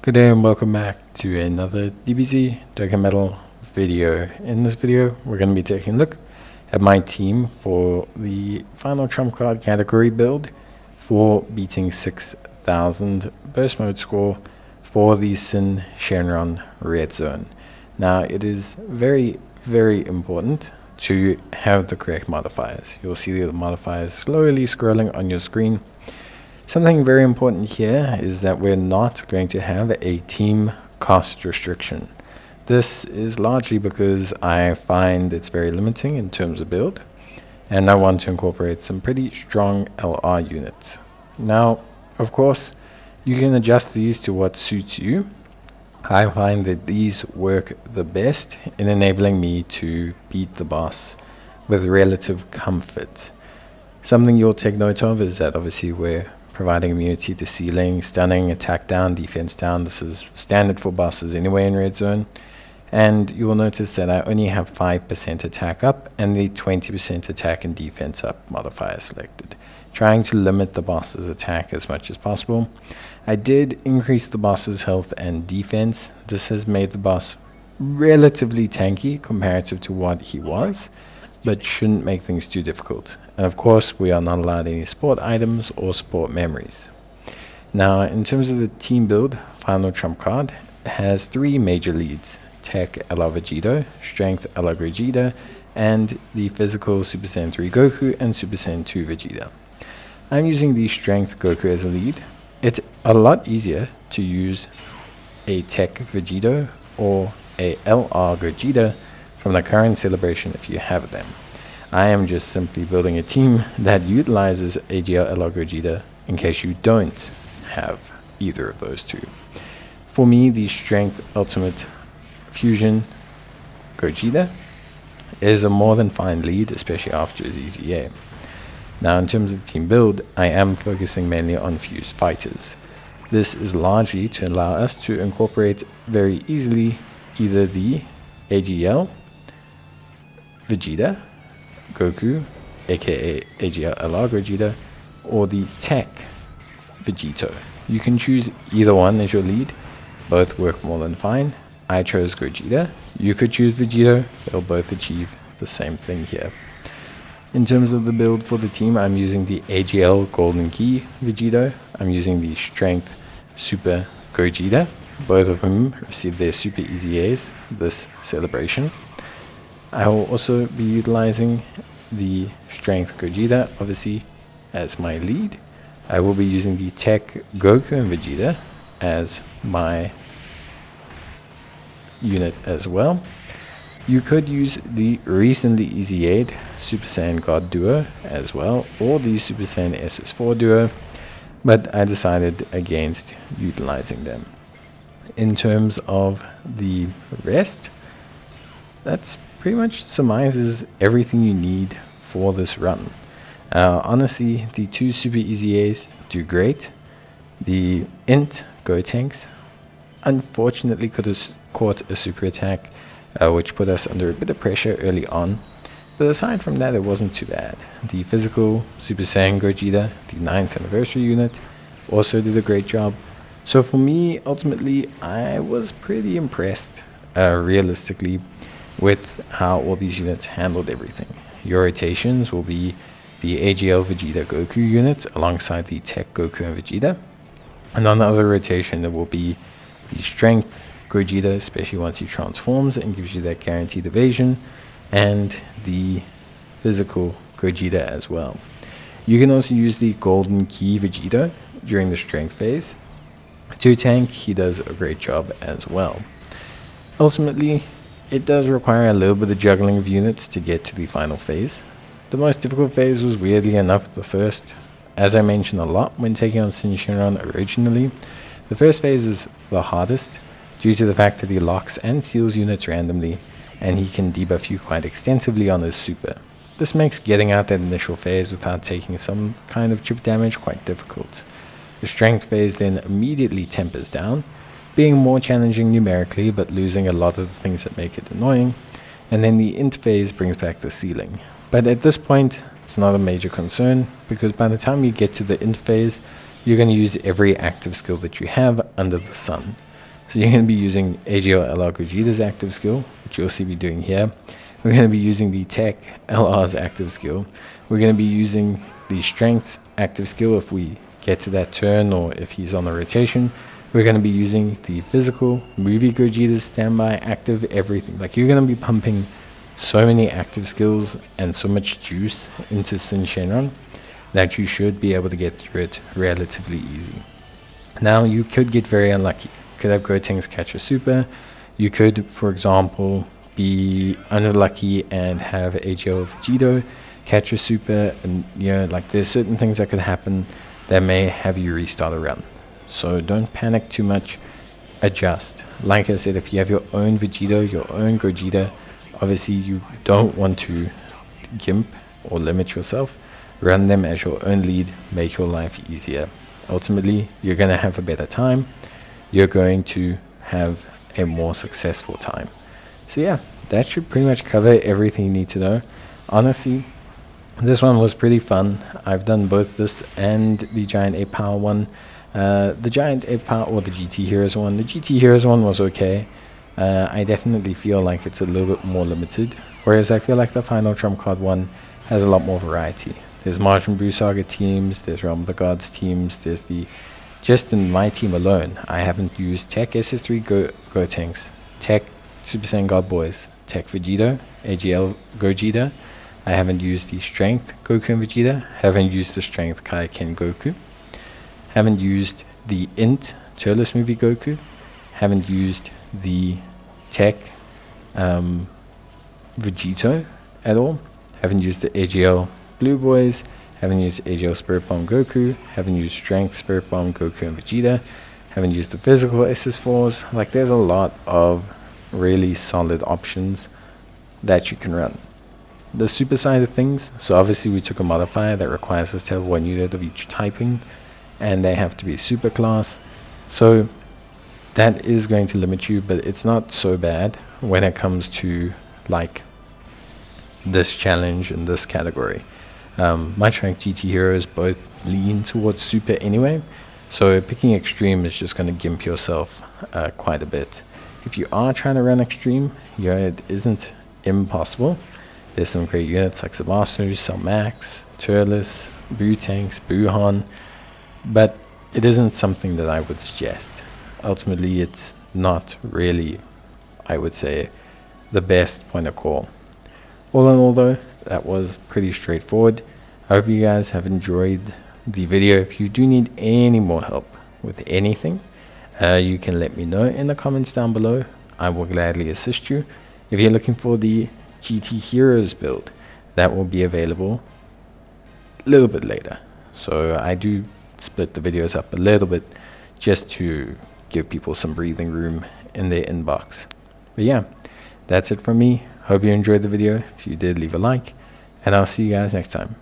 Good day and welcome back to another DBZ Dokkan Metal video. In this video, we're going to be taking a look at my team for the final trump card category build for beating 6,000 burst mode score for the Syn Shenron red zone. Now, it is very important to have the correct modifiers. You'll see the modifiers slowly scrolling on your screen. Something very important here is that we're not going to have a team cost restriction. This is largely because I find it's very limiting in terms of build, and I want to incorporate some pretty strong LR units. Now, of course, you can adjust these to what suits you. I find that these work the best in enabling me to beat the boss with relative comfort. Something you'll take note of is that obviously we're providing immunity to ceiling, stunning, attack down, defense down. This is standard for bosses anyway in red zone. And you will notice that I only have 5% attack up and the 20% attack and defense up modifier selected, trying to limit the boss's attack as much as possible. I did increase the boss's health and defense. This has made the boss relatively tanky comparative to what he was, but shouldn't make things too difficult. And of course, we are not allowed any support items or support memories. Now, in terms of the team build, final trump card has three major leads: Tech LR Vegeta, Strength LR Gogeta, and the physical Super Saiyan 3 Goku and Super Saiyan 2 Vegeta. I'm using the Strength Goku as a lead. It's a lot easier to use a Tech Vegeta or a LR Gogeta from the current celebration if you have them. I am just simply building a team that utilizes AGL LR Gogeta in case you don't have either of those two. For me, the Strength Ultimate Fusion Gogeta is a more than fine lead, especially after his EZA. Now, in terms of team build, I am focusing mainly on fused fighters. This is largely to allow us to incorporate very easily either the AGL Vegeta Goku, aka AGL LR Gogeta, or the Tech Vegito. You can choose either one as your lead. Both work more than fine. I chose Gogeta. You could choose Vegito. They'll both achieve the same thing here. In terms of the build for the team, I'm using the AGL Golden Key Vegito. I'm using the Strength Super Gogeta. Both of them received their Super EZAs this celebration. I will also be utilizing the Strength Gogeta, obviously, as my lead. I will be using the Tech Goku and Vegeta as my unit as well. You could use the recently EZA'd Super Saiyan God Duo as well, or the Super Saiyan SS4 Duo, but I decided against utilizing them. In terms of the rest, that's pretty much summarizes everything you need for this run. Honestly, the two Super EZAs do great. The Int Gotenks unfortunately could have caught a super attack, which put us under a bit of pressure early on. But aside from that, it wasn't too bad. The physical Super Saiyan Gogeta, the 9th anniversary unit, also did a great job. So for me, ultimately, I was pretty impressed, realistically, with how all these units handled everything. Your rotations will be the AGL Vegeta Goku unit alongside the Tech Goku and Vegeta. And on the other rotation, there will be the Strength Gogeta, especially once he transforms and gives you that guaranteed evasion, and the physical Gogeta as well. You can also use the Golden Key Vegeta during the Strength phase. To tank, he does a great job as well. Ultimately, it does require a little bit of juggling of units to get to the final phase. The most difficult phase was weirdly enough the first. As I mentioned a lot when taking on Syn Shenron originally, the first phase is the hardest due to the fact that he locks and seals units randomly, and he can debuff you quite extensively on his super. This makes getting out that initial phase without taking some kind of chip damage quite difficult. The strength phase then immediately tempers down, being more challenging numerically but losing a lot of the things that make it annoying, and then the int phase brings back the ceiling. But at this point, it's not a major concern, because by the time you get to the int phase, you're going to use every active skill that you have under the sun. So you're going to be using AGL LR Gogeta's active skill, which you'll see me doing here. We're going to be using the Tech LR's active skill. We're going to be using the Strength's active skill if we get to that turn or if he's on the rotation. We're going to be using the Physical, Movie Gogeta's standby, active, everything. Like, you're going to be pumping so many active skills and so much juice into Syn Shenron that you should be able to get through it relatively easy. Now, you could get very unlucky. You could have Gotenks catch a super. You could, for example, be unlucky and have AGL Vegito catch a super, and like, there's certain things that could happen that may have you restart a run. So don't panic too much, adjust. Like I said, if you have your own Vegito, your own Gogeta, obviously you don't want to gimp or limit yourself. Run them as your own lead, make your life easier. Ultimately, you're going to have a better time. You're going to have a more successful time. So yeah, that should pretty much cover everything you need to know. Honestly, this one was pretty fun. I've done both this and the Giant 8 Power one. The Giant 8 Power or the GT Heroes one. The GT Heroes one was okay. I definitely feel like it's a little bit more limited. Whereas I feel like the Final Trump Card one has a lot more variety. There's Majin Buu Saga teams, there's Realm of the Gods teams, there's the... Just in my team alone, I haven't used Tech SS3 Gotenks, Tech Super Saiyan God Boys, Tech Vegito, AGL Gogeta. I haven't used the Strength Goku and Vegeta, haven't used the Strength Kaioken Goku, haven't used the Int Turles Movie Goku, haven't used the Tech Vegito at all, haven't used the AGL Blue Boys, haven't used AGL Spirit Bomb Goku, haven't used Strength Spirit Bomb Goku and Vegeta, haven't used the physical SS4s. Like, there's a lot of really solid options that you can run. The super side of things, so obviously we took a modifier that requires us to have 1 unit of each typing, and they have to be super class. So that is going to limit you, but it's not so bad when it comes to like this challenge in this category. Much like GT Heroes both lean towards super anyway, so picking extreme is just going to gimp yourself quite a bit. If you are trying to run extreme, it isn't impossible. There's some great units like Zamasu, Selmax, Turles, Buu Tanks, Buuhan, but it isn't something that I would suggest. Ultimately, it's not really, I would say, the best point of call. All in all though, that was pretty straightforward. I hope you guys have enjoyed the video. If you do need any more help with anything, you can let me know in the comments down below. I will gladly assist you. If you're looking for the GT Heroes build, that will be available a little bit later. So I do split the videos up a little bit just to give people some breathing room in their inbox. But yeah, that's it from me. Hope you enjoyed the video. If you did, leave a like, and I'll see you guys next time.